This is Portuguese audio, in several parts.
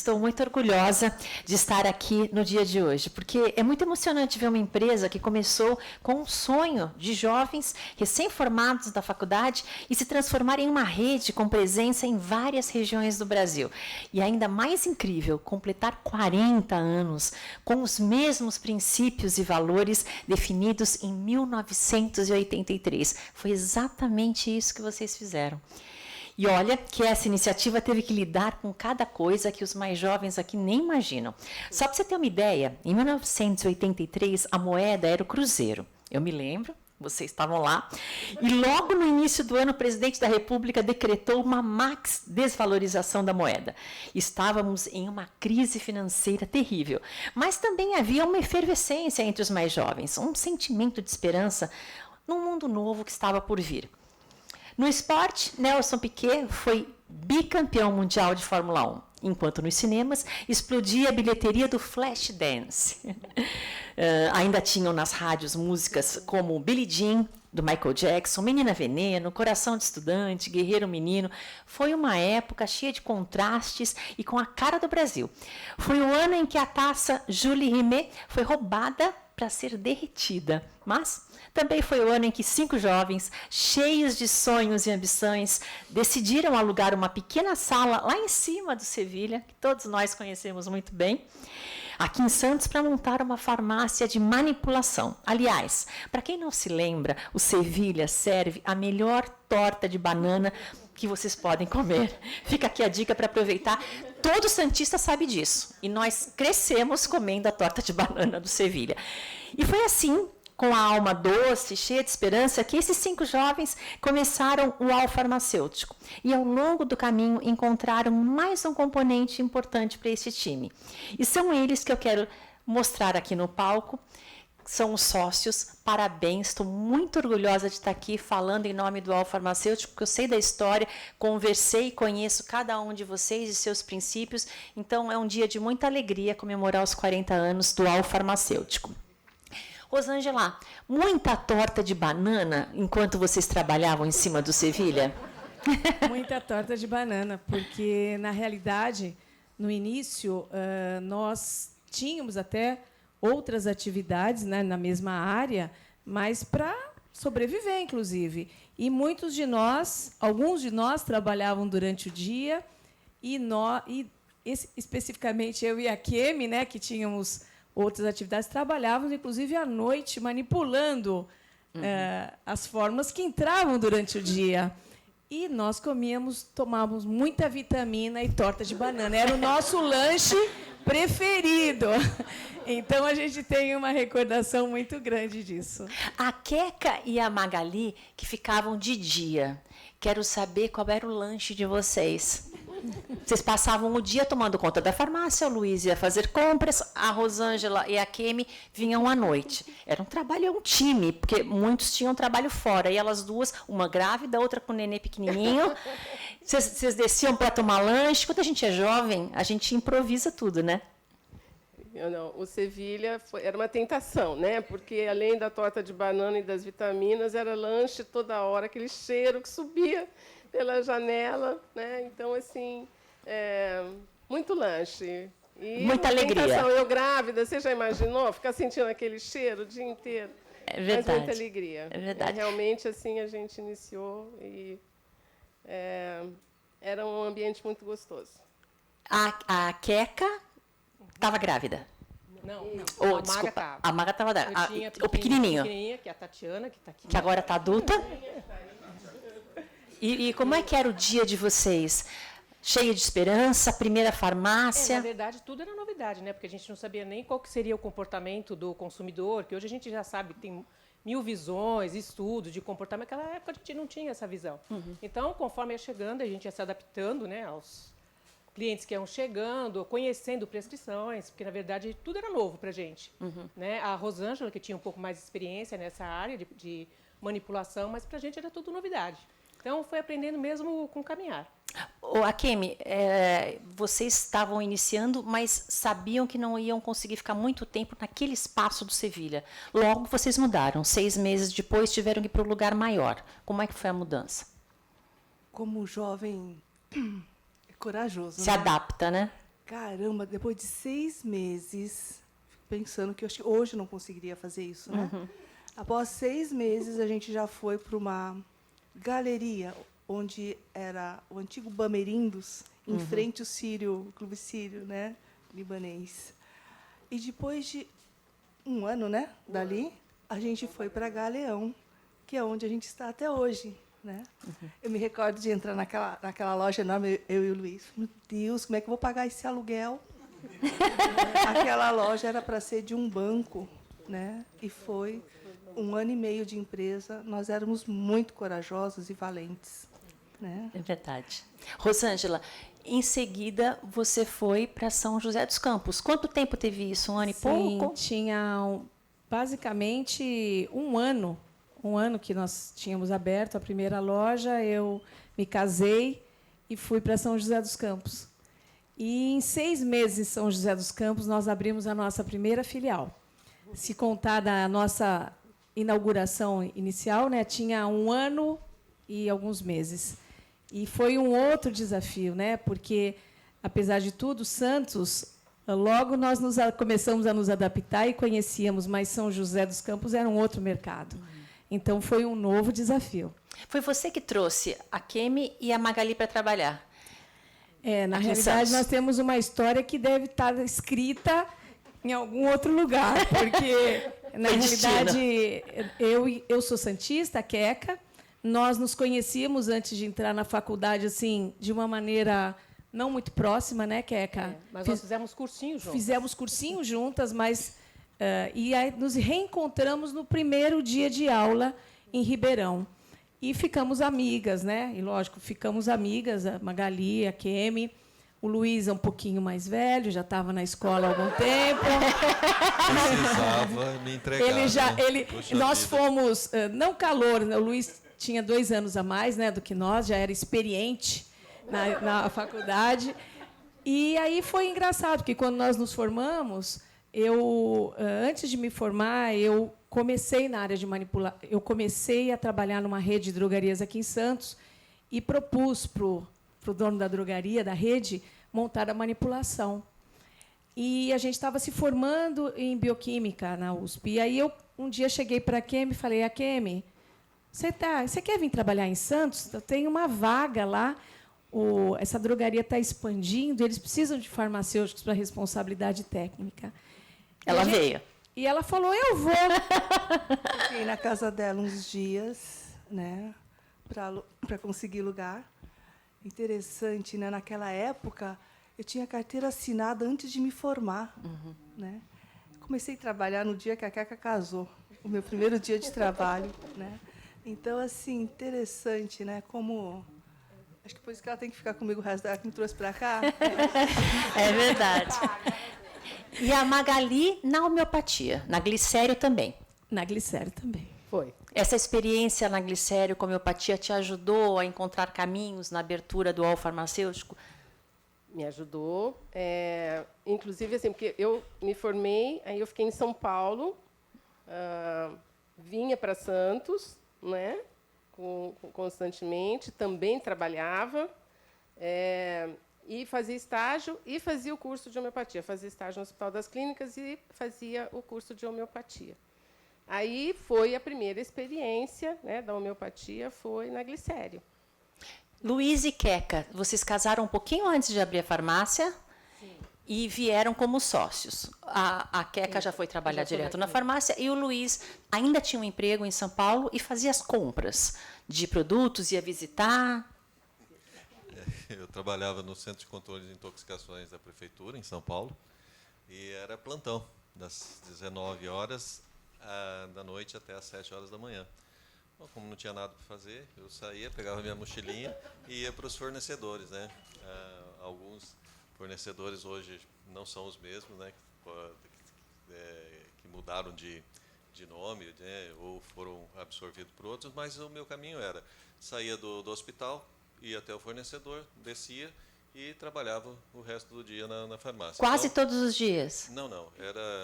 estou muito orgulhosa de estar aqui no dia de hoje, porque é muito emocionante ver uma empresa que começou com um sonho de jovens recém-formados da faculdade e se transformar em uma rede com presença em várias regiões do Brasil. E ainda mais incrível, completar 40 anos com os mesmos princípios e valores definidos em 1983. Foi exatamente isso que vocês fizeram. E olha que essa iniciativa teve que lidar com cada coisa que os mais jovens aqui nem imaginam. Só para você ter uma ideia, em 1983 a moeda era o cruzeiro. Eu me lembro, vocês estavam lá. E logo no início do ano, o presidente da República decretou uma max desvalorização da moeda. Estávamos em uma crise financeira terrível. Mas também havia uma efervescência entre os mais jovens, um sentimento de esperança num mundo novo que estava por vir. No esporte, Nelson Piquet foi bicampeão mundial de Fórmula 1, enquanto nos cinemas explodia a bilheteria do Flashdance. Ainda tinham nas rádios músicas como Billie Jean, do Michael Jackson, Menina Veneno, Coração de Estudante, Guerreiro Menino. Foi uma época cheia de contrastes e com a cara do Brasil. Foi o ano em que a taça Jules Rimet foi roubada para ser derretida, mas também foi o ano em que 5 jovens, cheios de sonhos e ambições, decidiram alugar uma pequena sala lá em cima do Sevilha, que todos nós conhecemos muito bem, aqui em Santos, para montar uma farmácia de manipulação. Aliás, para quem não se lembra, o Sevilha serve a melhor torta de banana que vocês podem comer. Fica aqui a dica para aproveitar. Todo santista sabe disso. E nós crescemos comendo a torta de banana do Sevilha. E foi assim, com a alma doce, cheia de esperança, que esses 5 jovens começaram o UAU Farmacêutico. E, ao longo do caminho, encontraram mais um componente importante para esse time. E são eles que eu quero mostrar aqui no palco. São os sócios. Parabéns, estou muito orgulhosa de estar aqui falando em nome do UAU Farmacêutico, porque eu sei da história, conversei e conheço cada um de vocês e seus princípios. Então, é um dia de muita alegria comemorar os 40 anos do UAU Farmacêutico. Rosângela, muita torta de banana enquanto vocês trabalhavam em cima do Sevilha? Muita torta de banana, porque, na realidade, no início, nós tínhamos até outras atividades, né, na mesma área, mas para sobreviver, inclusive. E muitos de nós, alguns de nós, trabalhavam durante o dia, especificamente eu e a Kemi, né, que tínhamos outras atividades, trabalhávamos, inclusive, à noite, manipulando as fórmulas que entravam durante o dia. E nós tomávamos muita vitamina e torta de banana. Era o nosso lanche preferido. Então, a gente tem uma recordação muito grande disso. A Queca e a Magali, que ficavam de dia. Quero saber qual era o lanche de vocês. Vocês passavam o dia tomando conta da farmácia, o Luiz ia fazer compras, a Rosângela e a Kemi vinham à noite. Era um trabalho, é um time, porque muitos tinham trabalho fora. E elas duas, uma grávida, outra com o nenê pequenininho. Vocês desciam para tomar lanche. Quando a gente é jovem, a gente improvisa tudo, né? Não, o Sevilha era uma tentação, né? Porque, além da torta de banana e das vitaminas, era lanche toda hora, aquele cheiro que subia pela janela, né? Então, assim, muito lanche. E muita alegria. Tentação. Eu grávida, você já imaginou? Ficar sentindo aquele cheiro o dia inteiro? É verdade. Mas muita alegria. É verdade. Realmente, assim, a gente iniciou e era um ambiente muito gostoso. A Queca estava grávida? Não. Oh, desculpa, a Maga estava grávida. O pequenininho. Que é a Tatiana, que está aqui. Que agora está adulta. E como é que era o dia de vocês? Cheio de esperança, primeira farmácia? Na verdade, tudo era novidade, né? Porque a gente não sabia nem qual que seria o comportamento do consumidor, que hoje a gente já sabe que tem 1000 visões, estudos de comportamento. Naquela época a gente não tinha essa visão. Então, conforme ia chegando, a gente ia se adaptando, né, aos clientes que iam chegando, conhecendo prescrições, porque, na verdade, tudo era novo para a gente. Né? A Rosângela, que tinha um pouco mais de experiência nessa área de manipulação, mas para a gente era tudo novidade. Então, foi aprendendo mesmo com o caminhar. Akemi, vocês estavam iniciando, mas sabiam que não iam conseguir ficar muito tempo naquele espaço do Sevilha. Logo, vocês mudaram. 6 meses depois, tiveram que ir para um lugar maior. Como é que foi a mudança? Como jovem corajoso. Se adapta, né? caramba, depois de 6 meses, fico pensando que eu acho que hoje eu não conseguiria fazer isso, né? Após 6 meses, a gente já foi para uma galeria, onde era o antigo Bamerindos, em frente ao Sírio, o Clube Sírio, né, libanês. E depois de um ano, né, dali, a gente foi para Galeão, que é onde a gente está até hoje, né? Eu me recordo de entrar naquela loja enorme, eu e o Luiz. Meu Deus, como é que eu vou pagar esse aluguel? Aquela loja era para ser de um banco, né? E foi 1 ano e meio de empresa. Nós éramos muito corajosos e valentes, né? É verdade. Rosângela, em seguida você foi para São José dos Campos. Quanto tempo teve isso? 1 ano e pouco? Tinha basicamente um ano que nós tínhamos aberto a primeira loja. Eu me casei e fui para São José dos Campos. E em 6 meses em São José dos Campos nós abrimos a nossa primeira filial. Se contar da nossa inauguração inicial, né, tinha 1 ano e alguns meses. E foi um outro desafio, né, porque, apesar de tudo, Santos, logo nós começamos a nos adaptar e conhecíamos, mas São José dos Campos era um outro mercado. Então, foi um novo desafio. Foi você que trouxe a Kemi e a Magali para trabalhar? Na Aqui em realidade, Santos. nós temos uma história que deve estar escrita em algum outro lugar, porque, na realidade, eu sou santista, a Queca. Nós nos conhecíamos antes de entrar na faculdade, assim, de uma maneira não muito próxima, né, Queca? Mas nós fizemos cursinho juntos. Fizemos cursinho juntas, mas e aí nos reencontramos no primeiro dia de aula em Ribeirão. E ficamos amigas, né? E, lógico, ficamos amigas, a Magali, a Kemi. O Luiz é um pouquinho mais velho, já estava na escola há algum tempo. Precisava me entregar. Nós fomos, não calor, né? O Luiz tinha 2 anos a mais, né, do que nós, já era experiente na faculdade. E aí foi engraçado, porque quando nós nos formamos, antes de me formar, eu comecei na área de manipular. Eu comecei a trabalhar numa rede de drogarias aqui em Santos e propus para o dono da drogaria, da rede, montar a manipulação. E a gente estava se formando em bioquímica na USP. E aí um dia cheguei para a Kemi e falei: a Kemi, você quer vir trabalhar em Santos? Eu tenho uma vaga lá. Essa drogaria está expandindo, eles precisam de farmacêuticos para responsabilidade técnica. Ela veio. E ela falou: eu vou. Fiquei na casa dela uns dias, né, para conseguir lugar. Interessante, né? Naquela época, eu tinha carteira assinada antes de me formar. Né? Comecei a trabalhar no dia que a Queca casou, o meu primeiro dia de trabalho. Né? Então, assim, interessante, né? Como... Acho que por isso que ela tem que ficar comigo o resto dela, que me trouxe para cá. É verdade. E a Magali na homeopatia, na glicério também. Na glicério também. Foi. Essa experiência na glicério com homeopatia te ajudou a encontrar caminhos na abertura do hall farmacêutico? Me ajudou. Inclusive, assim, porque eu me formei, aí eu fiquei em São Paulo, vinha para Santos, né, constantemente, também trabalhava, e fazia estágio e fazia o curso de homeopatia. Fazia estágio no Hospital das Clínicas e fazia o curso de homeopatia. Aí foi a primeira experiência, né, da homeopatia, foi na glicério. Luiz e Queca, vocês casaram um pouquinho antes de abrir a farmácia. Sim. E vieram como sócios. A Queca já foi trabalhar direto na farmácia e o Luiz ainda tinha um emprego em São Paulo e fazia as compras de produtos, ia visitar. Eu trabalhava no Centro de Controle de Intoxicações da Prefeitura, em São Paulo, e era plantão, das 19 horas da noite até às 7 horas da manhã. Bom, como não tinha nada para fazer, eu saía, pegava minha mochilinha e ia para os fornecedores, né? Alguns fornecedores hoje não são os mesmos, né? Que mudaram de nome, né? Ou foram absorvidos por outros, mas o meu caminho era, saía do hospital, ia até o fornecedor, descia e trabalhava o resto do dia na farmácia. Quase então, todos os dias? Não.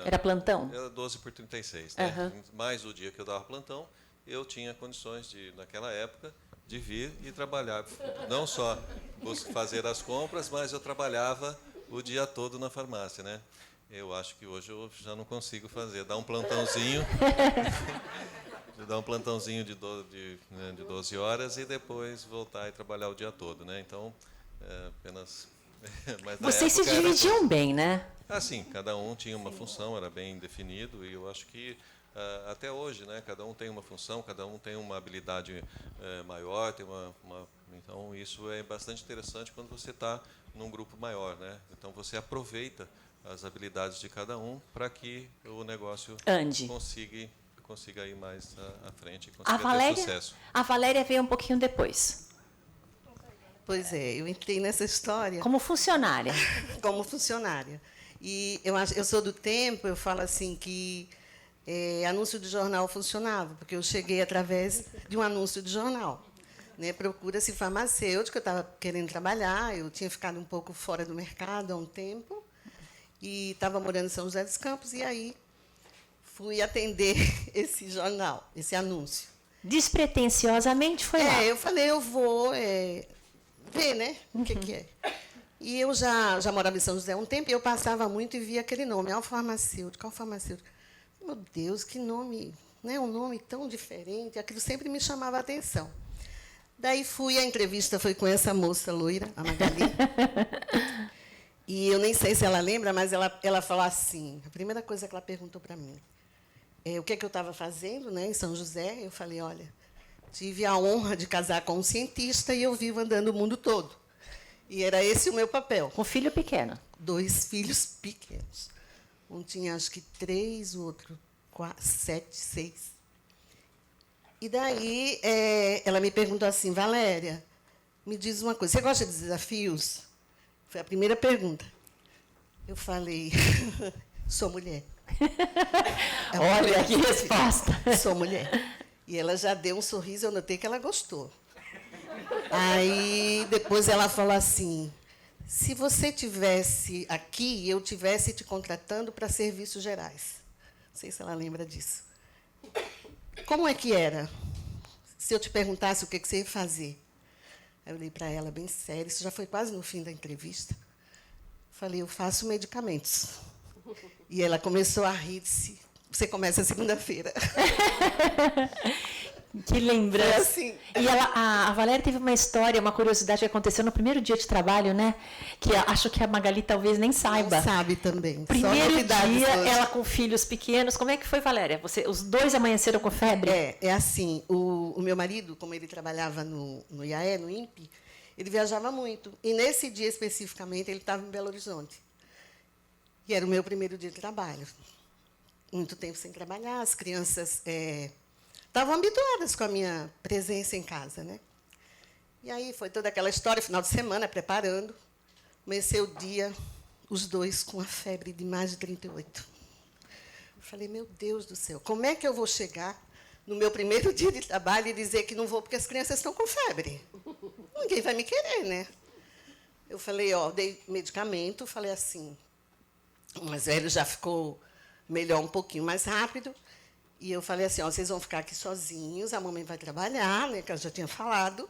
Era plantão? Era 12 por 36. Né? Mais o dia que eu dava plantão, eu tinha condições, naquela época, de vir e trabalhar. Não só fazer as compras, mas eu trabalhava o dia todo na farmácia, né? Eu acho que hoje eu já não consigo fazer. Dar um plantãozinho, de 12 horas e depois voltar e trabalhar o dia todo, né? Então, apenas... Mas na Vocês se época era dividiam bem, né? sim, cada um tinha uma função, era bem definido, e eu acho que até hoje, né, cada um tem uma função, cada um tem uma habilidade maior, tem então isso é bastante interessante quando você está num grupo maior, né? Então você aproveita as habilidades de cada um para que o negócio Ande. consiga ir mais à frente e consiga ter sucesso. A Valéria veio um pouquinho depois, Pois é, eu entrei nessa história como funcionária. como funcionária. E eu sou do tempo, eu falo assim, que anúncio de jornal funcionava, porque eu cheguei através de um anúncio de jornal. Né? Procura-se farmacêutica, eu estava querendo trabalhar, eu tinha ficado um pouco fora do mercado há um tempo, e estava morando em São José dos Campos, e aí fui atender esse jornal, esse anúncio. Despretensiosamente foi lá. Eu falei, eu vou ver, né, o que é. E eu já morava em São José há um tempo, e eu passava muito e via aquele nome, Alfarmacêutica, Alfarmacêutica. Meu Deus, que nome, né, um nome tão diferente, aquilo sempre me chamava a atenção. Daí a entrevista foi com essa moça loira, a Magali. E eu nem sei se ela lembra, mas ela falou assim, a primeira coisa que ela perguntou para mim, o que é que eu estava fazendo, né, em São José. Eu falei, olha, tive a honra de casar com um cientista e eu vivo andando o mundo todo. E era esse o meu papel. Com filho pequeno. 2 filhos pequenos. Um tinha, acho que 3, o outro 7, 6. E daí ela me perguntou assim, Valéria, me diz uma coisa, você gosta de desafios? Foi a primeira pergunta. Eu falei, sou mulher. Olha que resposta. Sou mulher. E ela já deu um sorriso, eu notei que ela gostou. Aí, depois ela falou assim, se você tivesse aqui e eu tivesse te contratando para serviços gerais. Não sei se ela lembra disso. Como é que era? Se eu te perguntasse o que você ia fazer. Aí eu olhei para ela bem sério, isso já foi quase no fim da entrevista. Falei, eu faço medicamentos. E ela começou a rir, disse, você começa segunda-feira. Que lembrança. Foi assim. E a Valéria teve uma história, uma curiosidade que aconteceu no primeiro dia de trabalho, né? Que acho que a Magali talvez nem saiba. Não sabe também. Primeiro Só novidades dia, hoje. ela com filhos pequenos. Como é que foi, Valéria? Os 2 amanheceram com febre? É assim, o meu marido, como ele trabalhava no IAE, no INPE, ele viajava muito. E, nesse dia, especificamente, ele estava em Belo Horizonte. E era o meu primeiro dia de trabalho. Muito tempo sem trabalhar, as crianças estavam habituadas com a minha presença em casa, né? E aí foi toda aquela história, final de semana, preparando. Comecei o dia, os 2 com a febre de mais de 38. Eu falei, meu Deus do céu, como é que eu vou chegar no meu primeiro dia de trabalho e dizer que não vou porque as crianças estão com febre? Ninguém vai me querer, né? Eu falei, dei medicamento, falei assim, o mais velho já ficou melhor um pouquinho mais rápido. E eu falei assim, vocês vão ficar aqui sozinhos, a mamãe vai trabalhar, né, que eu já tinha falado,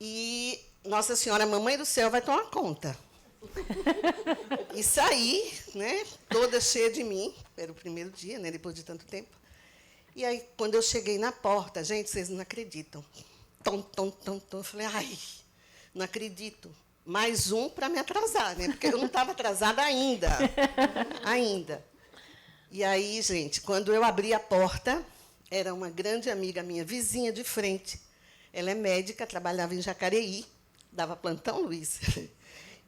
e Nossa Senhora, Mamãe do Céu, vai tomar conta. E saí, né, toda cheia de mim, era o primeiro dia, né, depois de tanto tempo. E aí, quando eu cheguei na porta, gente, vocês não acreditam. Tom, tom, tom, tom. Eu falei, ai, não acredito. Mais um para me atrasar, né, porque eu não estava atrasada ainda. Ainda. E aí, gente, quando eu abri a porta, era uma grande amiga minha, vizinha de frente. Ela é médica, trabalhava em Jacareí, dava plantão, Luiz.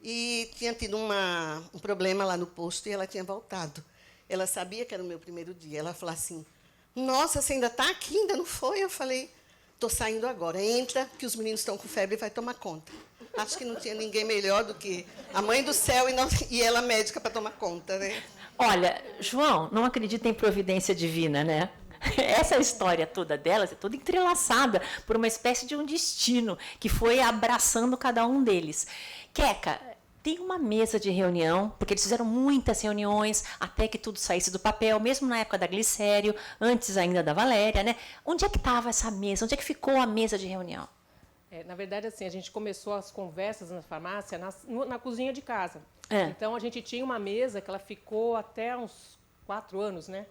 E tinha tido um problema lá no posto e ela tinha voltado. Ela sabia que era o meu primeiro dia. Ela falou assim, nossa, você ainda está aqui? Ainda não foi? Eu falei, estou saindo agora. Entra, que os meninos estão com febre e vai tomar conta. Acho que não tinha ninguém melhor do que a Mãe do Céu e ela médica para tomar conta, né? Olha, João, não acredita em providência divina, né? Essa história toda delas é toda entrelaçada por uma espécie de um destino que foi abraçando cada um deles. Queca, tem uma mesa de reunião, porque eles fizeram muitas reuniões até que tudo saísse do papel, mesmo na época da Glicério, antes ainda da Valéria, né? Onde é que estava essa mesa? Onde é que ficou a mesa de reunião? Na verdade, assim, a gente começou as conversas na farmácia na cozinha de casa. Então, a gente tinha uma mesa que ela ficou até uns 4 anos, né?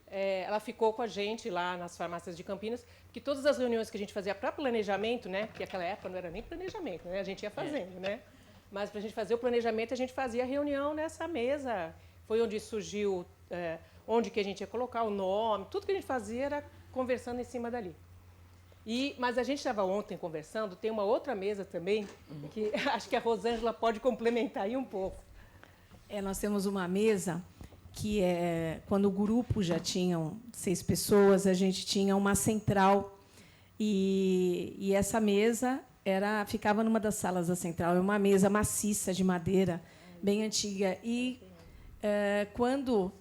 Ela ficou com a gente lá nas farmácias de Campinas, que todas as reuniões que a gente fazia para planejamento, né? Que naquela época não era nem planejamento, né? A gente ia fazendo, né? Mas para a gente fazer o planejamento, a gente fazia reunião nessa mesa. Foi onde surgiu, onde que a gente ia colocar o nome, tudo que a gente fazia era conversando em cima dali. Mas a gente estava ontem conversando, tem uma outra mesa também, que acho que a Rosângela pode complementar aí um pouco. Nós temos uma mesa que quando o grupo já tinham 6 pessoas, a gente tinha uma central, e essa mesa ficava numa das salas da central. É uma mesa maciça de madeira, bem antiga. E quando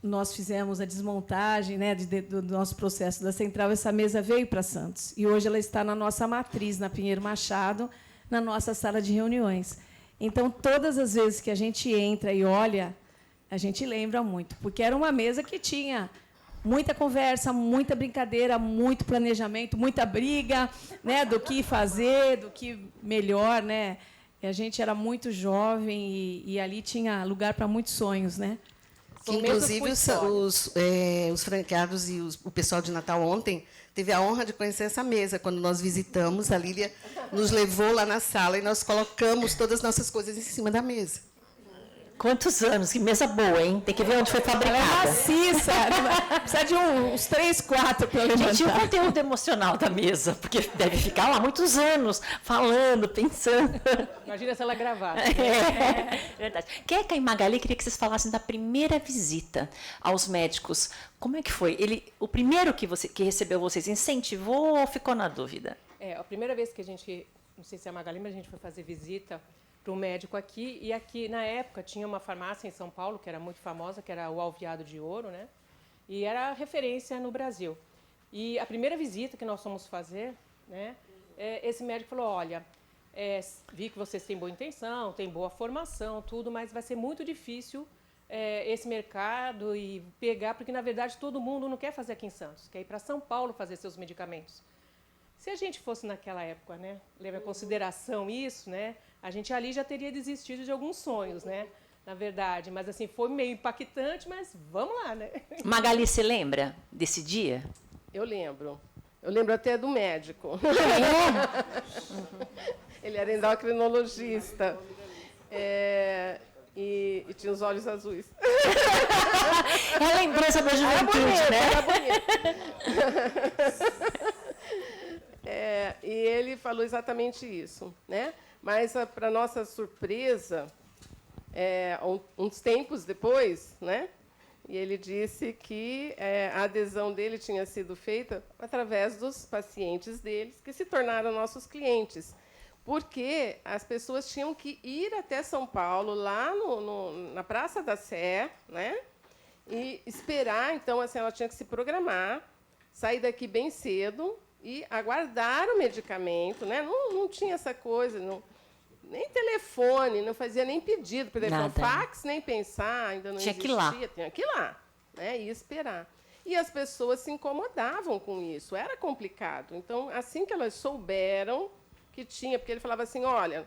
nós fizemos a desmontagem, né, do nosso processo da central, essa mesa veio para Santos. E hoje ela está na nossa matriz, na Pinheiro Machado, na nossa sala de reuniões. Então, todas as vezes que a gente entra e olha, a gente lembra muito, porque era uma mesa que tinha muita conversa, muita brincadeira, muito planejamento, muita briga, né, do que fazer, do que melhor, né? E a gente era muito jovem e ali tinha lugar para muitos sonhos, né? Que, inclusive, os franqueados e o pessoal de Natal ontem teve a honra de conhecer essa mesa. Quando nós visitamos, a Lília nos levou lá na sala e nós colocamos todas as nossas coisas em cima da mesa. Quantos anos? Que mesa boa, hein? Tem que ver onde foi fabricada. Ela é maciça. Precisa de uns 3, 4 para levantar. Gente, e o conteúdo emocional da mesa? Porque deve ficar lá muitos anos, falando, pensando. Imagina se ela gravasse. Verdade. Queca e Magali, queria que vocês falassem da primeira visita aos médicos. Como é que foi? O primeiro que recebeu vocês, incentivou ou ficou na dúvida? A primeira vez que a gente, não sei se é a Magali, mas a gente foi fazer visita para um médico aqui, e aqui, na época, tinha uma farmácia em São Paulo, que era muito famosa, que era o Alveado de Ouro, né? E era referência no Brasil. E a primeira visita que nós fomos fazer, né, esse médico falou, olha, vi que vocês têm boa intenção, têm boa formação, tudo, mas vai ser muito difícil esse mercado e pegar, porque, na verdade, todo mundo não quer fazer aqui em Santos, quer ir para São Paulo fazer seus medicamentos. Se a gente fosse naquela época, né, leva em consideração isso, né, a gente ali já teria desistido de alguns sonhos, né, na verdade. Mas assim, foi meio impactante, mas vamos lá, né? Magali, você lembra desse dia? Eu lembro. Eu lembro até do médico. Ele era endocrinologista. E tinha os olhos azuis. É a lembrança da juventude, né? Era bonito. E ele falou exatamente isso, né? Mas, para nossa surpresa, uns tempos depois, né? E ele disse que a adesão dele tinha sido feita através dos pacientes deles, que se tornaram nossos clientes. Porque as pessoas tinham que ir até São Paulo, lá na Praça da Sé, né? E esperar. Então, assim, ela tinha que se programar, sair daqui bem cedo e aguardar o medicamento, né? Não tinha essa coisa, nem telefone, não fazia nem pedido por telefone, fax, nem pensar, ainda não existia. Tinha que ir lá, né? E esperar. E as pessoas se incomodavam com isso, era complicado. Então, assim que elas souberam que tinha, porque ele falava assim, olha,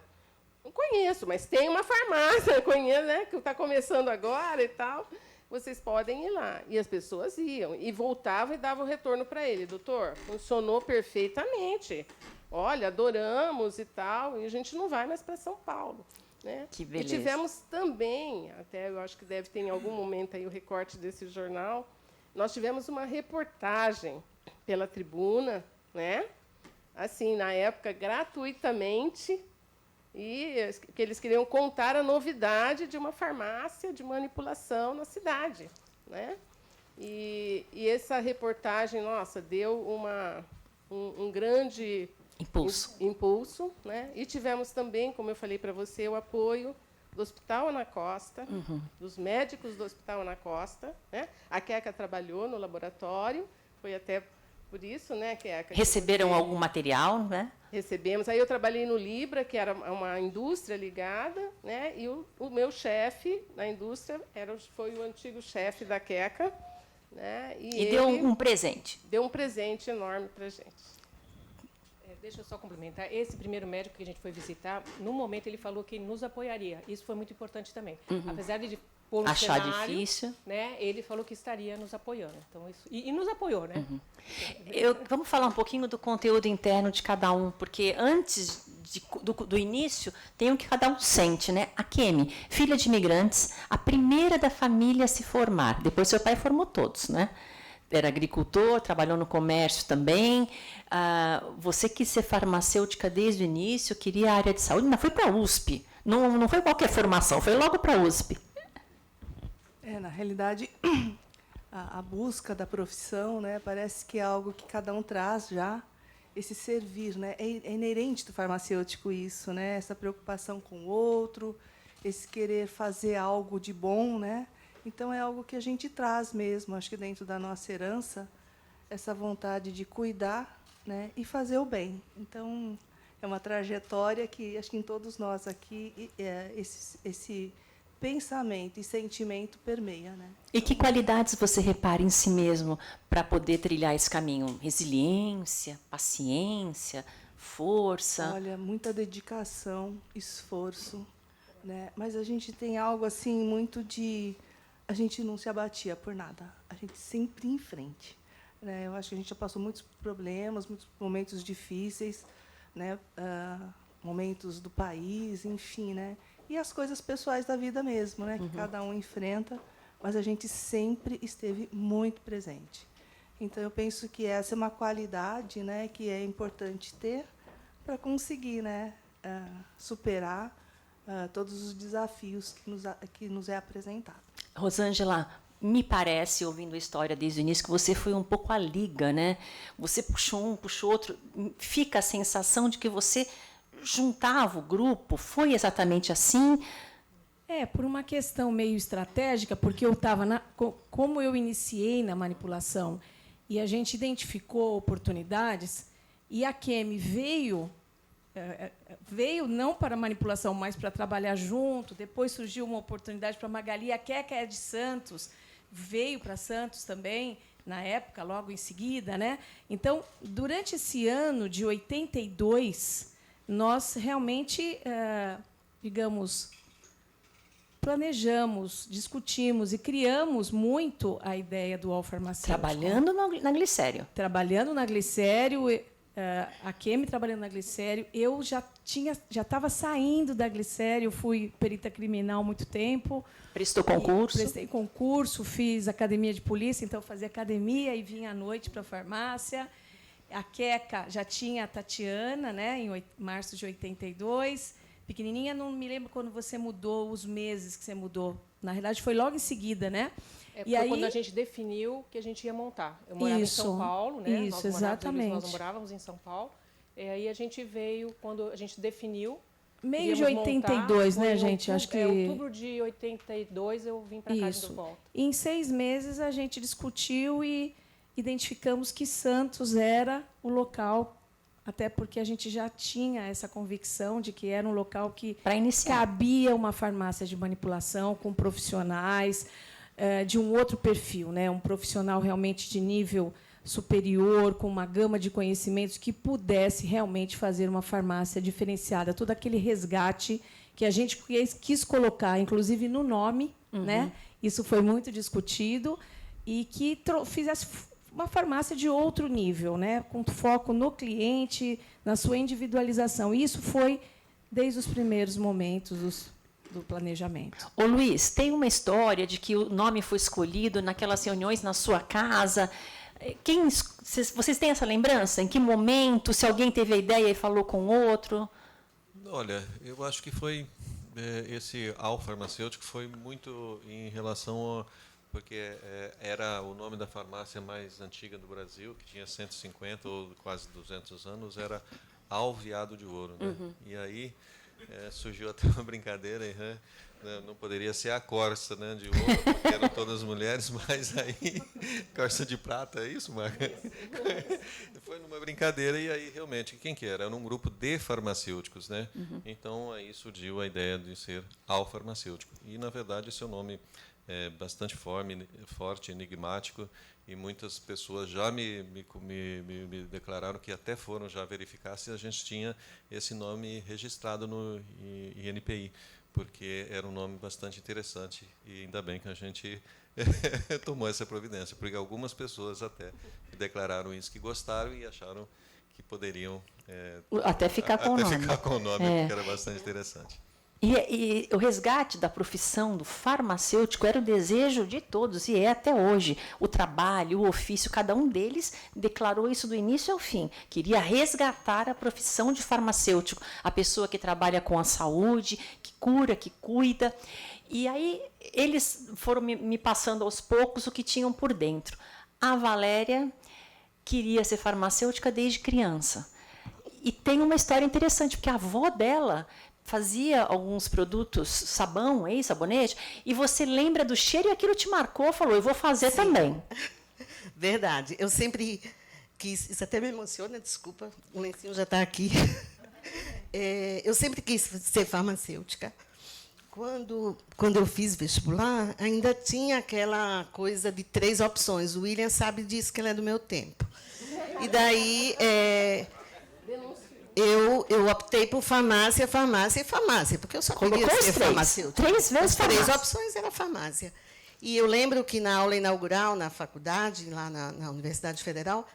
não conheço, mas tem uma farmácia, conheço, né? Que está começando agora e tal. Vocês podem ir lá. E as pessoas iam. E voltavam e davam retorno para ele. Doutor, funcionou perfeitamente. Olha, adoramos e tal. E a gente não vai mais para São Paulo. Né? Que beleza. E tivemos também, até eu acho que deve ter em algum momento aí o recorte desse jornal, nós tivemos uma reportagem pela Tribuna, né? Assim, na época, gratuitamente, e que eles queriam contar a novidade de uma farmácia de manipulação na cidade, né? E essa reportagem, nossa, deu um grande impulso, né? E tivemos também, como eu falei para você, o apoio do Hospital Ana Costa, dos médicos do Hospital Ana Costa, né? A Queca trabalhou no laboratório, foi até por isso, né, Queca? Receberam algum material, né? Recebemos. Aí eu trabalhei no Libra, que era uma indústria ligada, né? E o meu chefe na indústria foi o antigo chefe da Queca, né? E deu um presente. Deu um presente enorme para a gente. Deixa eu só complementar. Esse primeiro médico que a gente foi visitar, no momento ele falou que nos apoiaria. Isso foi muito importante também. Apesar de pôr um Achar cenário, difícil. né, ele falou que estaria nos apoiando. Então, isso, e nos apoiou, né? Vamos falar um pouquinho do conteúdo interno de cada um, porque antes do início tem o que cada um sente, né? A Kemi, filha de imigrantes, a primeira da família a se formar. Depois seu pai formou todos, né? Era agricultor, trabalhou no comércio também. Você quis ser farmacêutica desde o início, queria a área de saúde, ainda foi para a USP. Não foi qualquer formação, foi logo para a USP. Na realidade, a busca da profissão, né, parece que é algo que cada um traz já, esse servir, né? É inerente do farmacêutico isso, né? Essa preocupação com o outro, esse querer fazer algo de bom, né? Então, é algo que a gente traz mesmo, acho que dentro da nossa herança, essa vontade de cuidar, né, e fazer o bem. Então, é uma trajetória que, acho que em todos nós aqui, esse pensamento e sentimento permeia. Né? E que qualidades você repara em si mesmo para poder trilhar esse caminho? Resiliência, paciência, força? Olha, muita dedicação, esforço. Né? Mas a gente tem algo assim muito de... A gente não se abatia por nada. A gente sempre em frente. Né? Eu acho que a gente já passou muitos problemas, muitos momentos difíceis, né? Momentos do país, enfim, né? E as coisas pessoais da vida mesmo, né? Que cada um enfrenta, mas a gente sempre esteve muito presente. Então, eu penso que essa é uma qualidade, né, que é importante ter para conseguir, né, superar todos os desafios que nos é apresentado. Rosângela, me parece, ouvindo a história desde o início, que você foi um pouco a liga, né? Você puxou um, puxou outro. Fica a sensação de que você juntava o grupo. Foi exatamente assim? Por uma questão meio estratégica, porque eu estava como eu iniciei na manipulação e a gente identificou oportunidades, e a Kemi veio não para a manipulação, mas para trabalhar junto. Depois surgiu uma oportunidade para a Magali. A Queca é de Santos, veio para Santos também, na época, logo em seguida. Né? Então, durante esse ano de 82, nós realmente, digamos, planejamos, discutimos e criamos muito a ideia do UOL farmacêutico. Trabalhando na Glicério. Trabalhando na Glicério, a Kemi trabalhando na Glicério. Eu já estava saindo da Glicério, fui perita criminal há muito tempo. Prestou concurso? Prestei concurso, fiz academia de polícia, então fazia academia e vinha à noite para a farmácia. A Queca já tinha a Tatiana, né, em março de 82. Pequenininha, não me lembro quando você mudou, os meses que você mudou. Na realidade, foi logo em seguida, né? Foi quando a gente definiu que a gente ia montar. Eu morava em São Paulo, né? Isso, exatamente. Nós morávamos em São Paulo. E aí a gente veio, quando a gente definiu... Meio de 82, montar, né, gente? Outubro, acho que... outubro de 82 eu vim para cá de volta. E em 6 meses a gente discutiu e identificamos que Santos era o local, até porque a gente já tinha essa convicção de que era um local que cabia uma farmácia de manipulação com profissionais de um outro perfil, né? Um profissional realmente de nível superior, com uma gama de conhecimentos que pudesse realmente fazer uma farmácia diferenciada. Todo aquele resgate que a gente quis colocar, inclusive no nome, né? Isso foi muito discutido, e que fizesse uma farmácia de outro nível, né? Com foco no cliente, na sua individualização. E isso foi desde os primeiros momentos do planejamento. Ô, Luiz, tem uma história de que o nome foi escolhido naquelas reuniões na sua casa. Vocês têm essa lembrança? Em que momento? Se alguém teve a ideia e falou com outro? Olha, eu acho que foi esse AL farmacêutico foi muito em relação porque era o nome da farmácia mais antiga do Brasil, que tinha 150 ou quase 200 anos, era AL Veado de Ouro, né? E aí surgiu até uma brincadeira, não poderia ser a Corsa, né, de ouro, porque eram todas mulheres, mas aí Corsa de prata, é isso, Marca? Foi numa uma brincadeira, e aí realmente, quem que era? Era um grupo de farmacêuticos, né? Então aí surgiu a ideia de ser Alfarmacêutico. E, na verdade, esse é um nome bastante forte, enigmático, e muitas pessoas já me declararam que até foram já verificar se a gente tinha esse nome registrado no INPI, porque era um nome bastante interessante, e ainda bem que a gente tomou essa providência, porque algumas pessoas até declararam isso, que gostaram e acharam que poderiam Até ficar com o nome. ficar com o nome, porque era bastante interessante. E o resgate da profissão do farmacêutico era o desejo de todos, e é até hoje. O trabalho, o ofício, cada um deles declarou isso do início ao fim. Queria resgatar a profissão de farmacêutico, a pessoa que trabalha com a saúde, que cura, que cuida. E aí eles foram me passando aos poucos o que tinham por dentro. A Valéria queria ser farmacêutica desde criança. E tem uma história interessante, porque a avó dela fazia alguns produtos, sabão, sabonete, e você lembra do cheiro e aquilo te marcou, falou, eu vou fazer também. Verdade. Eu sempre quis, isso até me emociona, desculpa, o lencinho já está aqui. Eu sempre quis ser farmacêutica. Quando eu fiz vestibular, ainda tinha aquela coisa de 3 opções. O William sabe disso, que ele é do meu tempo. E daí eu optei por farmácia, farmácia e farmácia, porque eu só queria ser farmacêutica. 3 vezes farmácia. 3 opções era farmácia. E eu lembro que na aula inaugural, na faculdade, lá na Universidade Federal,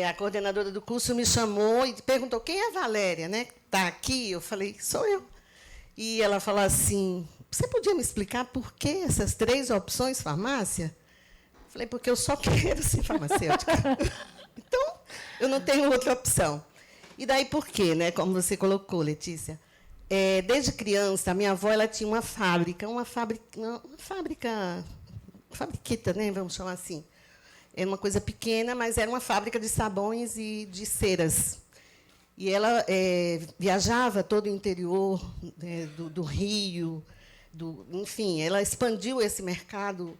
a coordenadora do curso me chamou e perguntou, quem é a Valéria, né? Está aqui? Eu falei, sou eu. E ela falou assim, você podia me explicar por que essas 3 opções farmácia? Eu falei, porque eu só quero ser farmacêutica. Então, eu não tenho outra opção. E daí por quê, né? Como você colocou, Letícia? Desde criança, a minha avó ela tinha uma fabriqueta, né? Vamos chamar assim. Era uma coisa pequena, mas era uma fábrica de sabões e de ceras. E ela viajava todo o interior do Rio, enfim, ela expandiu esse mercado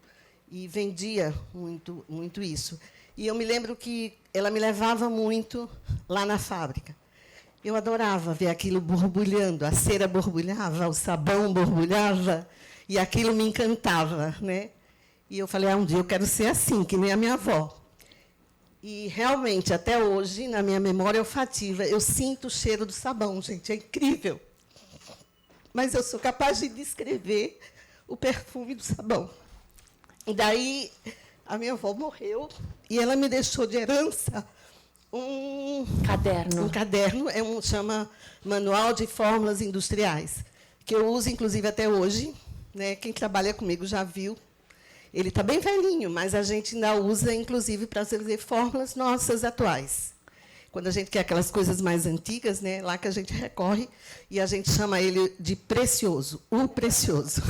e vendia muito, muito isso. E eu me lembro que ela me levava muito lá na fábrica. Eu adorava ver aquilo borbulhando, a cera borbulhava, o sabão borbulhava, e aquilo me encantava, né? E eu falei, um dia eu quero ser assim, que nem a minha avó. E, realmente, até hoje, na minha memória olfativa, eu sinto o cheiro do sabão, gente, é incrível. Mas eu sou capaz de descrever o perfume do sabão. E daí, a minha avó morreu e ela me deixou de herança um caderno, chama Manual de Fórmulas Industriais, que eu uso, inclusive, até hoje. Né? Quem trabalha comigo já viu. Ele está bem velhinho, mas a gente ainda usa, inclusive, para fazer fórmulas nossas atuais. Quando a gente quer aquelas coisas mais antigas, né, lá que a gente recorre, e a gente chama ele de precioso, o precioso.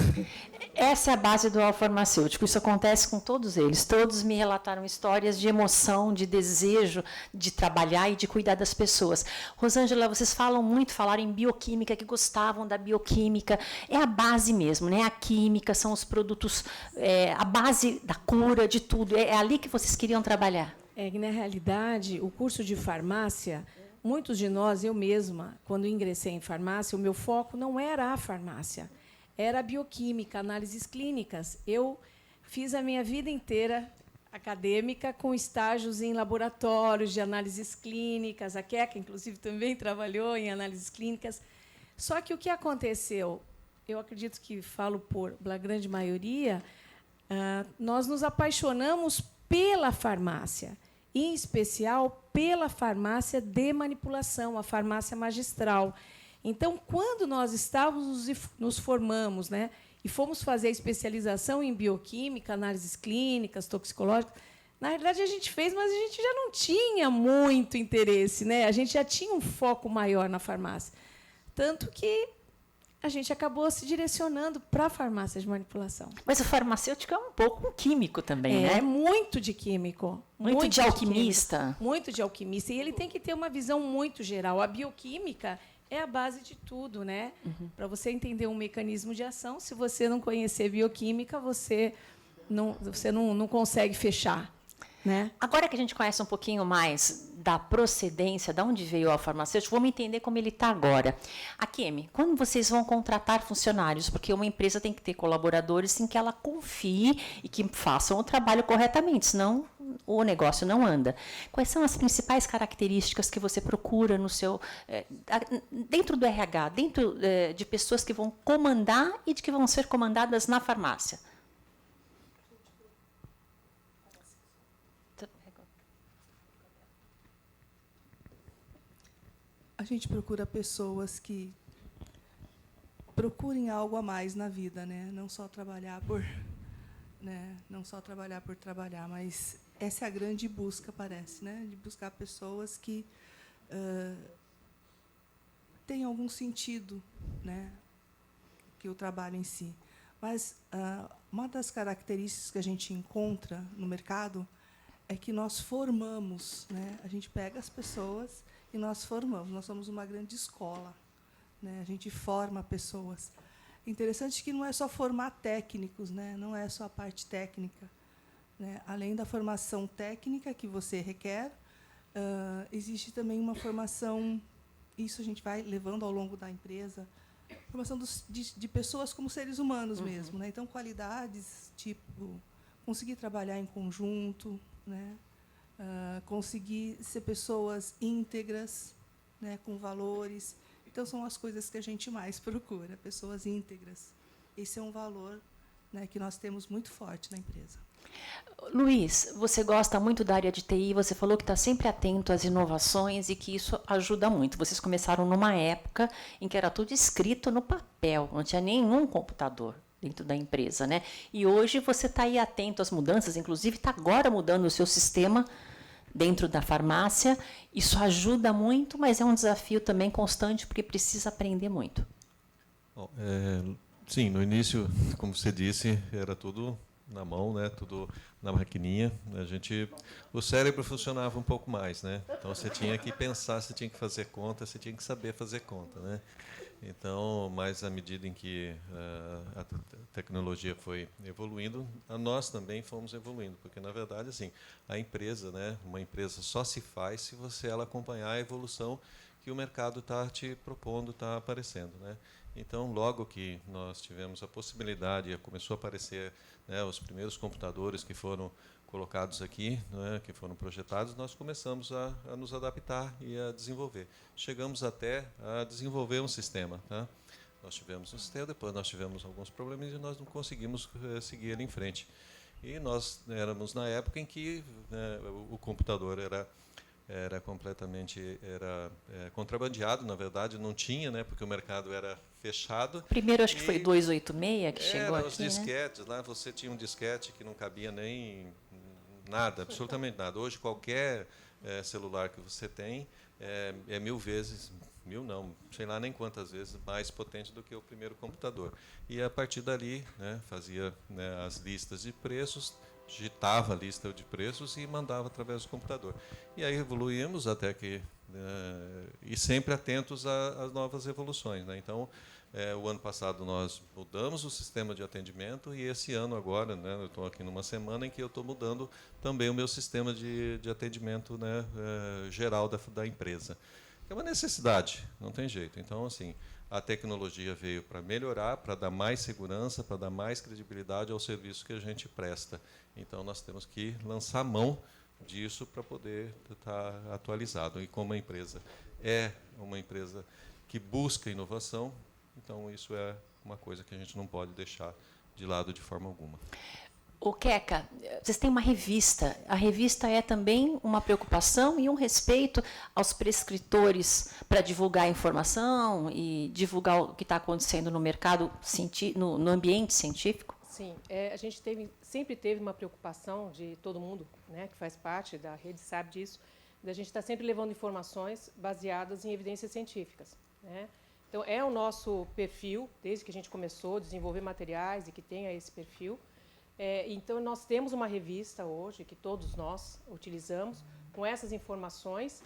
Essa é a base do farmacêutico. Isso acontece com todos eles. Todos me relataram histórias de emoção, de desejo de trabalhar e de cuidar das pessoas. Rosângela, vocês falaram em bioquímica, que gostavam da bioquímica. É a base mesmo, né? A química, são os produtos, a base da cura, de tudo. É ali que vocês queriam trabalhar. Que, na realidade, o curso de farmácia, muitos de nós, eu mesma, quando ingressei em farmácia, o meu foco não era a farmácia. Era a bioquímica, análises clínicas. Eu fiz a minha vida inteira acadêmica com estágios em laboratórios de análises clínicas. A Queca, inclusive, também trabalhou em análises clínicas. Só que o que aconteceu, eu acredito que falo pela grande maioria, nós nos apaixonamos pela farmácia, em especial pela farmácia de manipulação, a farmácia magistral. Então, quando nós nos formamos, né, e fomos fazer a especialização em bioquímica, análises clínicas, toxicológicas, na realidade, a gente fez, mas a gente já não tinha muito interesse, né? A gente já tinha um foco maior na farmácia. Tanto que a gente acabou se direcionando para a farmácia de manipulação. Mas o farmacêutico é um pouco um químico também, né? É muito de químico. Muito de alquimista. Químico, muito de alquimista. E ele tem que ter uma visão muito geral. A bioquímica é a base de tudo, né? Para você entender um mecanismo de ação, se você não conhecer bioquímica, você não consegue fechar, né? Agora que a gente conhece um pouquinho mais da procedência, de onde veio o farmacêutico, vamos entender como ele está agora. Akemi, quando vocês vão contratar funcionários, porque uma empresa tem que ter colaboradores em que ela confie e que façam o trabalho corretamente, senão o negócio não anda. Quais são as principais características que você procura no seu dentro do RH, dentro de pessoas que vão comandar e de que vão ser comandadas na farmácia? A gente procura pessoas que procurem algo a mais na vida, né? Não só trabalhar por trabalhar, mas essa é a grande busca, parece, né? De buscar pessoas que tenham algum sentido, né? Que o trabalho em si. Mas uma das características que a gente encontra no mercado é que nós formamos, né? A gente pega as pessoas e nós formamos. Nós somos uma grande escola, né? A gente forma pessoas. Interessante que não é só formar técnicos, né? Não é só a parte técnica, né? Além da formação técnica que você requer, existe também uma formação, isso a gente vai levando ao longo da empresa, formação de pessoas como seres humanos mesmo, né? Então, qualidades, tipo, conseguir trabalhar em conjunto, né? Conseguir ser pessoas íntegras, né? Com valores. Então, são as coisas que a gente mais procura, pessoas íntegras. Esse é um valor, né, que nós temos muito forte na empresa. Luiz, você gosta muito da área de TI, você falou que está sempre atento às inovações e que isso ajuda muito. Vocês começaram numa época em que era tudo escrito no papel, não tinha nenhum computador dentro da empresa, né? E hoje você está aí atento às mudanças, inclusive está agora mudando o seu sistema dentro da farmácia. Isso ajuda muito, mas é um desafio também constante, porque precisa aprender muito. Bom, sim, no início, como você disse, era tudo na mão, né? Tudo na maquininha. O cérebro funcionava um pouco mais, né? Então você tinha que pensar, você tinha que fazer conta, você tinha que saber fazer conta, né? Então, mas à medida em que a tecnologia foi evoluindo, nós também fomos evoluindo, porque na verdade, assim, a empresa, né? Uma empresa só se faz se ela acompanhar a evolução que o mercado está te propondo, está aparecendo, né? Então, logo que nós tivemos a possibilidade, começou a aparecer, né, os primeiros computadores que foram colocados aqui, né, que foram projetados, nós começamos a nos adaptar e a desenvolver. Chegamos até a desenvolver um sistema. Tá? Nós tivemos um sistema, depois nós tivemos alguns problemas e nós não conseguimos seguir ele em frente. E nós éramos na época em que, né, o computador era completamente contrabandeado, na verdade, não tinha, né, porque o mercado era fechado. Primeiro, acho que foi 286 que chegou aqui, os disquetes, né? Lá você tinha um disquete que não cabia nem nada, absolutamente nada. Hoje, qualquer celular que você tem é 1000 vezes, 1000 não, sei lá nem quantas vezes, mais potente do que o primeiro computador. E, a partir dali, né, fazia, né, as listas de preços, digitava a lista de preços e mandava através do computador. E aí evoluímos até que... e sempre atentos às novas evoluções, né? Então, o ano passado nós mudamos o sistema de atendimento e esse ano agora, né, eu estou aqui numa semana em que eu estou mudando também o meu sistema de atendimento, né, geral da empresa. É uma necessidade, não tem jeito. Então, assim, a tecnologia veio para melhorar, para dar mais segurança, para dar mais credibilidade ao serviço que a gente presta. Então, nós temos que lançar mão disso para poder estar atualizado. E como a empresa é uma empresa que busca inovação, então isso é uma coisa que a gente não pode deixar de lado de forma alguma. O Queca, vocês têm uma revista. A revista é também uma preocupação e um respeito aos prescritores para divulgar a informação e divulgar o que está acontecendo no mercado, no ambiente científico? Sim, a gente sempre teve uma preocupação de todo mundo, né, que faz parte da rede sabe disso, da gente estar sempre levando informações baseadas em evidências científicas, né? Então, é o nosso perfil, desde que a gente começou a desenvolver materiais e que tenha esse perfil. Então, nós temos uma revista hoje, que todos nós utilizamos, com essas informações,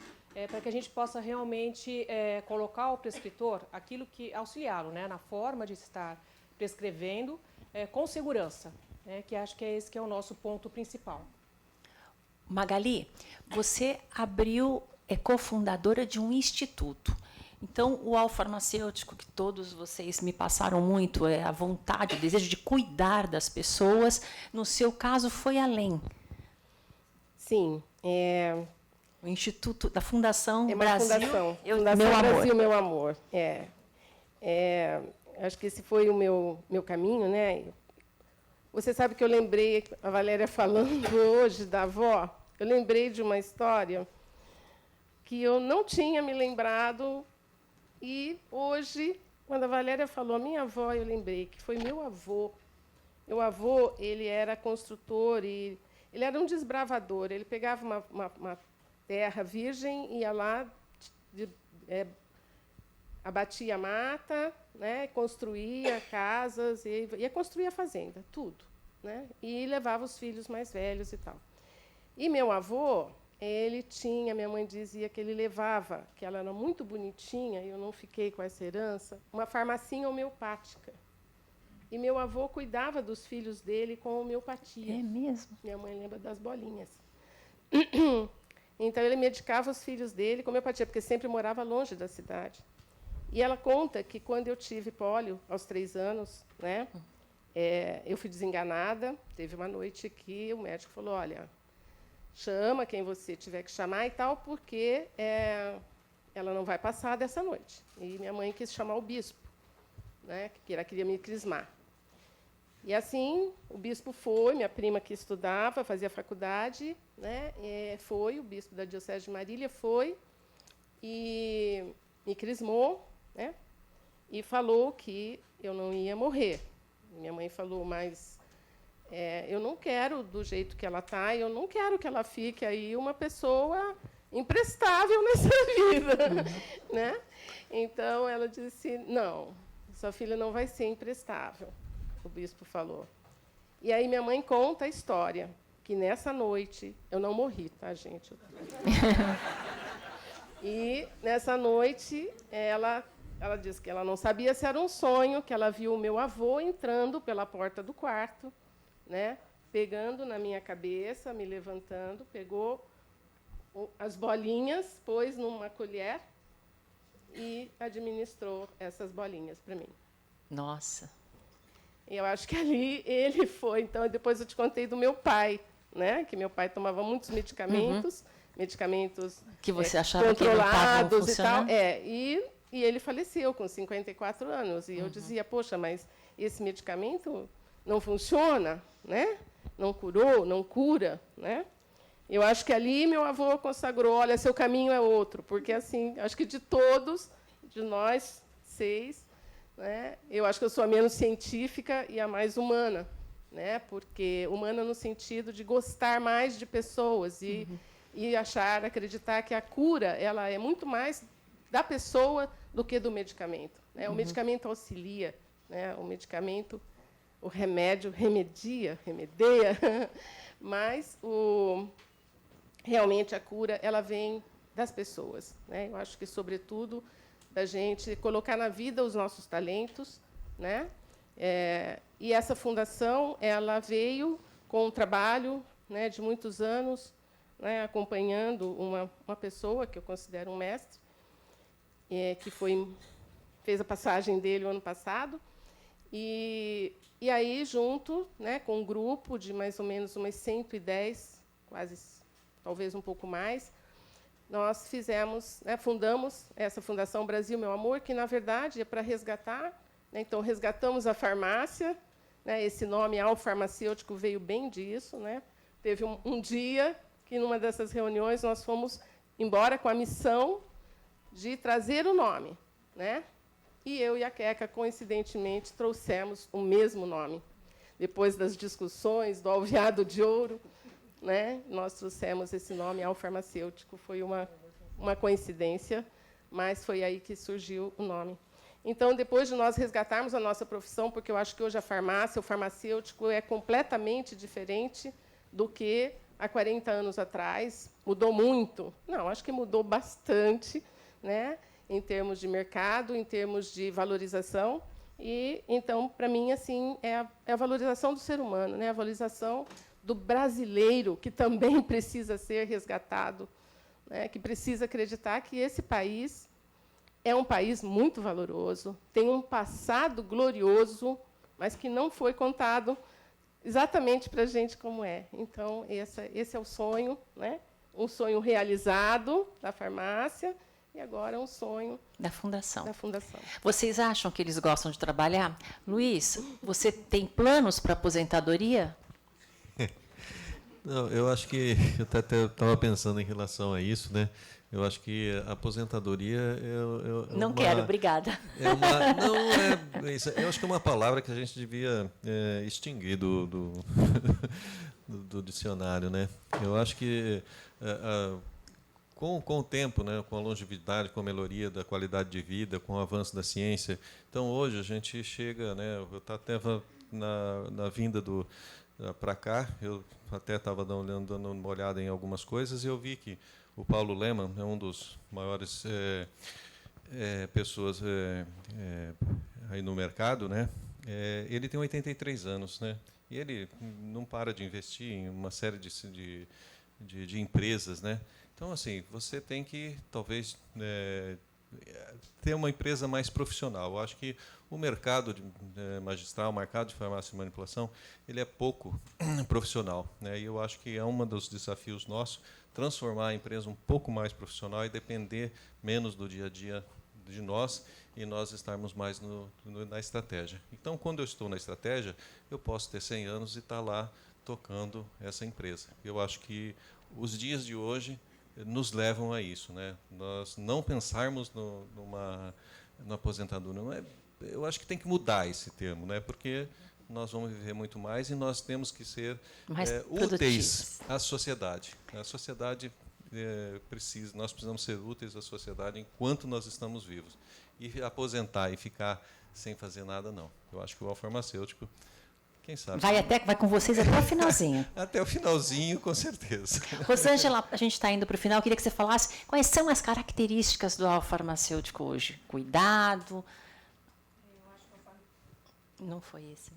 para que a gente possa realmente colocar ao prescritor aquilo que auxiliá-lo, né, na forma de estar prescrevendo com segurança, né, que acho que é esse que é o nosso ponto principal. Magali, você é cofundadora de um instituto. Então, o farmacêutico, que todos vocês me passaram muito, é a vontade, o desejo de cuidar das pessoas. No seu caso, foi além. Sim. O Instituto da Fundação É uma Brasil, fundação. Meu Brasil, Amor. Meu Amor. Acho que esse foi o meu caminho, né? Você sabe que eu lembrei, a Valéria falando hoje da avó, eu lembrei de uma história que eu não tinha me lembrado, e hoje, quando a Valéria falou a minha avó, eu lembrei que foi meu avô. Meu avô, ele era construtor e ele era um desbravador. Ele pegava uma terra virgem, ia lá, abatia a mata, né, construía casas, ia construir a fazenda, tudo, né, e levava os filhos mais velhos e tal. E meu avô, minha mãe dizia que ele levava, que ela era muito bonitinha, e eu não fiquei com essa herança, uma farmacinha homeopática. E meu avô cuidava dos filhos dele com homeopatia. É mesmo? Minha mãe lembra das bolinhas. Então, ele medicava os filhos dele com homeopatia, porque sempre morava longe da cidade. E ela conta que, quando eu tive pólio, aos 3 anos, né, eu fui desenganada. Teve uma noite que o médico falou, olha, chama quem você tiver que chamar e tal, porque ela não vai passar dessa noite. E minha mãe quis chamar o bispo, né, que ela queria me crismar. E assim, o bispo foi, minha prima que estudava, fazia faculdade, né, foi, o bispo da Diocese de Marília foi e me crismou, né, e falou que eu não ia morrer. Minha mãe falou, mas eu não quero do jeito que ela está, eu não quero que ela fique aí uma pessoa imprestável nessa vida. Né? Então, ela disse, não, sua filha não vai ser imprestável, o bispo falou. E aí minha mãe conta a história, que nessa noite, eu não morri, tá, gente? E, nessa noite, ela disse que ela não sabia se era um sonho, que ela viu o meu avô entrando pela porta do quarto, né, pegando na minha cabeça, me levantando, pegou as bolinhas, pôs numa colher e administrou essas bolinhas para mim. Nossa. E eu acho que ali ele foi. Então, depois eu te contei do meu pai, né, que meu pai tomava muitos medicamentos, medicamentos que você achava que não estavam funcionando? E ele faleceu com 54 anos. E eu dizia, poxa, mas esse medicamento não funciona, né? Não curou, não cura, né? Eu acho que ali meu avô consagrou, olha, seu caminho é outro, porque assim, acho que de todos, de nós 6, né, eu acho que eu sou a menos científica e a mais humana, né? Porque humana no sentido de gostar mais de pessoas e acreditar que a cura ela é muito mais da pessoa do que do medicamento, né? O medicamento auxilia, né? O medicamento, o remédio remedeia, mas realmente a cura ela vem das pessoas, né? Eu acho que, sobretudo, da gente colocar na vida os nossos talentos, né? E essa fundação ela veio com um trabalho, né, de muitos anos, né, acompanhando uma pessoa que eu considero um mestre, que fez a passagem dele o ano passado. E aí, junto, né, com um grupo de mais ou menos umas 110, quase, talvez um pouco mais, nós fizemos, né, fundamos essa Fundação Brasil Meu Amor, que, na verdade, é para resgatar. Né, então, resgatamos a farmácia. Né, esse nome farmacêutico veio bem disso. Né? Teve um dia que, numa dessas reuniões, nós fomos embora com a missão de trazer o nome. Né? E eu e a Queca, coincidentemente, trouxemos o mesmo nome. Depois das discussões do alveado de ouro, né, nós trouxemos esse nome farmacêutico. Foi uma coincidência, mas foi aí que surgiu o nome. Então, depois de nós resgatarmos a nossa profissão, porque eu acho que hoje a farmácia, o farmacêutico, é completamente diferente do que há 40 anos atrás. Mudou muito? Não, acho que mudou bastante, né, em termos de mercado, em termos de valorização. E, então, para mim, assim, é a valorização do ser humano, né, a valorização do brasileiro, que também precisa ser resgatado, né, que precisa acreditar que esse país é um país muito valoroso, tem um passado glorioso, mas que não foi contado exatamente para a gente como é. Então, esse é o sonho, né? Um sonho realizado da farmácia, e agora um sonho Da fundação. da fundação. Vocês acham que eles gostam de trabalhar? Luiz, você tem planos para aposentadoria? Não, eu acho que eu até estava pensando em relação a isso, né? Eu acho que a aposentadoria Não quero, obrigada. Eu acho que é uma palavra que a gente devia extinguir do dicionário, né? Eu acho que com o tempo, né, com a longevidade, com a melhoria da qualidade de vida, com o avanço da ciência, então hoje a gente chega, né? Eu estava na vinda para cá, eu até estava dando uma olhada em algumas coisas e eu vi que o Paulo Lemann é um dos maiores pessoas aí no mercado, né? Ele tem 83 anos, né? E ele não para de investir em uma série de empresas, né? Então, assim, você tem que talvez ter uma empresa mais profissional. Eu acho que o mercado magistral, o mercado de farmácia e manipulação, ele é pouco profissional, né? E eu acho que é um dos desafios nossos transformar a empresa um pouco mais profissional e depender menos do dia a dia de nós e nós estarmos mais na estratégia. Então, quando eu estou na estratégia, eu posso ter 100 anos e estar lá tocando essa empresa. Eu acho que os dias de hoje nos levam a isso, né? Nós não pensarmos numa aposentadoria. Eu acho que tem que mudar esse termo, né? Porque nós vamos viver muito mais e nós temos que ser úteis à sociedade. A sociedade nós precisamos ser úteis à sociedade enquanto nós estamos vivos. E aposentar e ficar sem fazer nada, não. Eu acho que o farmacêutico, quem sabe... Vai com vocês até o finalzinho. Até o finalzinho, com certeza. Rosângela, a gente está indo para o final. Eu queria que você falasse quais são as características do farmacêutico hoje. Cuidado. Não foi esse.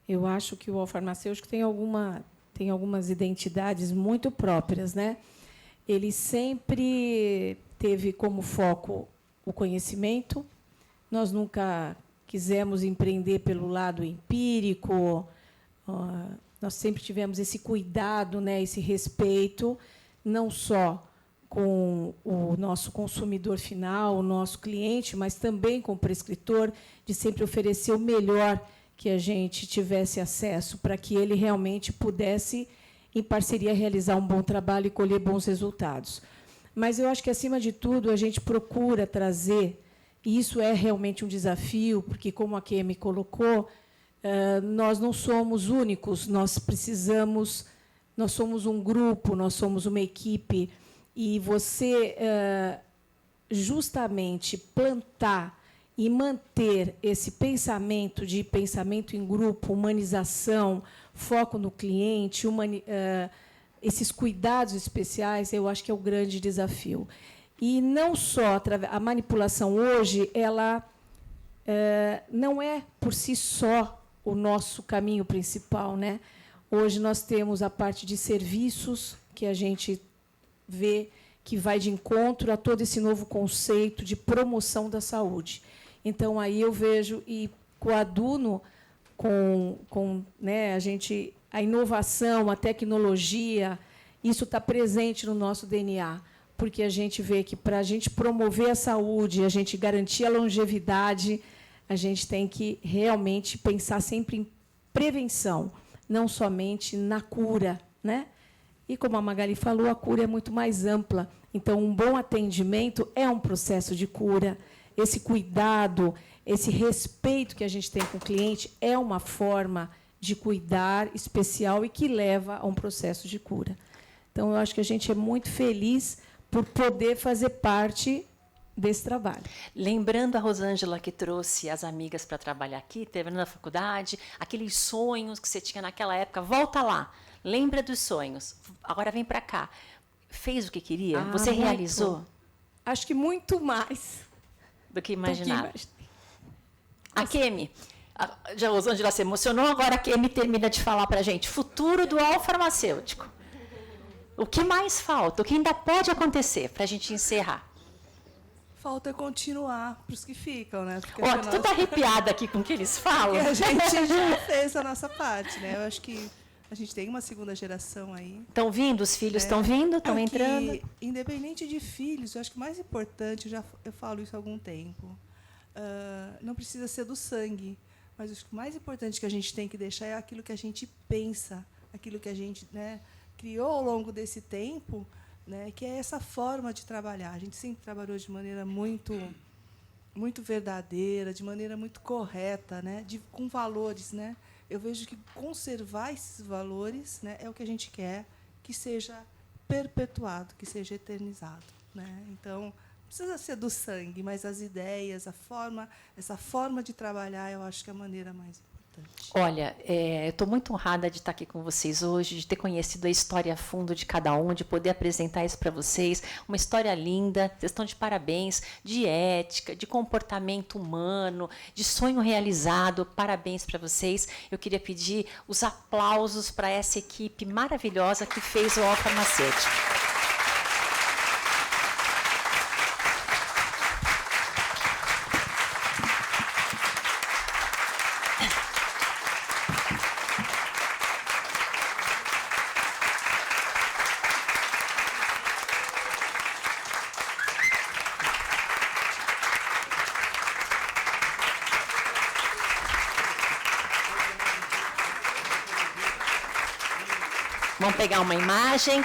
Eu acho que o farmacêutico tem algumas identidades muito próprias, né? Ele sempre teve como foco o conhecimento. Nós nunca quisemos empreender pelo lado empírico. Nós sempre tivemos esse cuidado, né, esse respeito, não só com o nosso consumidor final, o nosso cliente, mas também com o prescritor, de sempre oferecer o melhor que a gente tivesse acesso, para que ele realmente pudesse, em parceria, realizar um bom trabalho e colher bons resultados. Mas eu acho que, acima de tudo, a gente procura trazer, e isso é realmente um desafio, porque, como a Kemi colocou, nós não somos únicos, nós somos um grupo, nós somos uma equipe, e você justamente plantar e manter esse pensamento em grupo, humanização, foco no cliente, esses cuidados especiais, eu acho que é o grande desafio. E não só a manipulação hoje, ela não é por si só o nosso caminho principal, né? Hoje nós temos a parte de serviços que a gente vê que vai de encontro a todo esse novo conceito de promoção da saúde. Então, aí eu vejo, e coaduno né, a inovação, a tecnologia, isso está presente no nosso DNA, porque a gente vê que, para a gente promover a saúde, a gente garantir a longevidade, a gente tem que realmente pensar sempre em prevenção, não somente na cura, né? E, como a Magali falou, a cura é muito mais ampla. Então, um bom atendimento é um processo de cura. Esse cuidado, esse respeito que a gente tem com o cliente é uma forma de cuidar especial e que leva a um processo de cura. Então, eu acho que a gente é muito feliz por poder fazer parte desse trabalho. Lembrando a Rosângela, que trouxe as amigas para trabalhar aqui, terminando a faculdade, aqueles sonhos que você tinha naquela época, volta lá, lembra dos sonhos, agora vem para cá. Fez o que queria? Você muito. realizou? Acho que muito mais Do que imaginava. do que A Kemi, Já a Rosângela se emocionou, agora a Kemi termina de falar para a gente. Futuro dual farmacêutico. O que mais falta? O que ainda pode acontecer para a gente encerrar? Falta continuar para os que ficam, né? Porque Ó, tô toda arrepiada aqui com o que eles falam. a gente já fez a nossa parte, né? Eu acho que a gente tem uma segunda geração aí. Estão vindo? Os filhos estão vindo? Estão que, entrando? Independente de filhos, eu acho que o mais importante, eu falo isso há algum tempo, não precisa ser do sangue, mas acho que o mais importante que a gente tem que deixar é aquilo que a gente pensa, aquilo que a gente, né, criou ao longo desse tempo, né, que é essa forma de trabalhar. A gente sempre trabalhou de maneira muito verdadeira, de maneira muito correta, né, com valores, né. Eu vejo que conservar esses valores, né, é o que a gente quer que seja perpetuado, que seja eternizado, né. Então, não precisa ser do sangue, mas as ideias, essa forma de trabalhar, eu acho que é a maneira mais importante. Olha, eu estou muito honrada de estar aqui com vocês hoje, de ter conhecido a história a fundo de cada um, de poder apresentar isso para vocês. Uma história linda, vocês estão de parabéns, de ética, de comportamento humano, de sonho realizado. Parabéns para vocês. Eu queria pedir os aplausos para essa equipe maravilhosa que fez o UOL Farmacêutico. Vamos pegar uma imagem.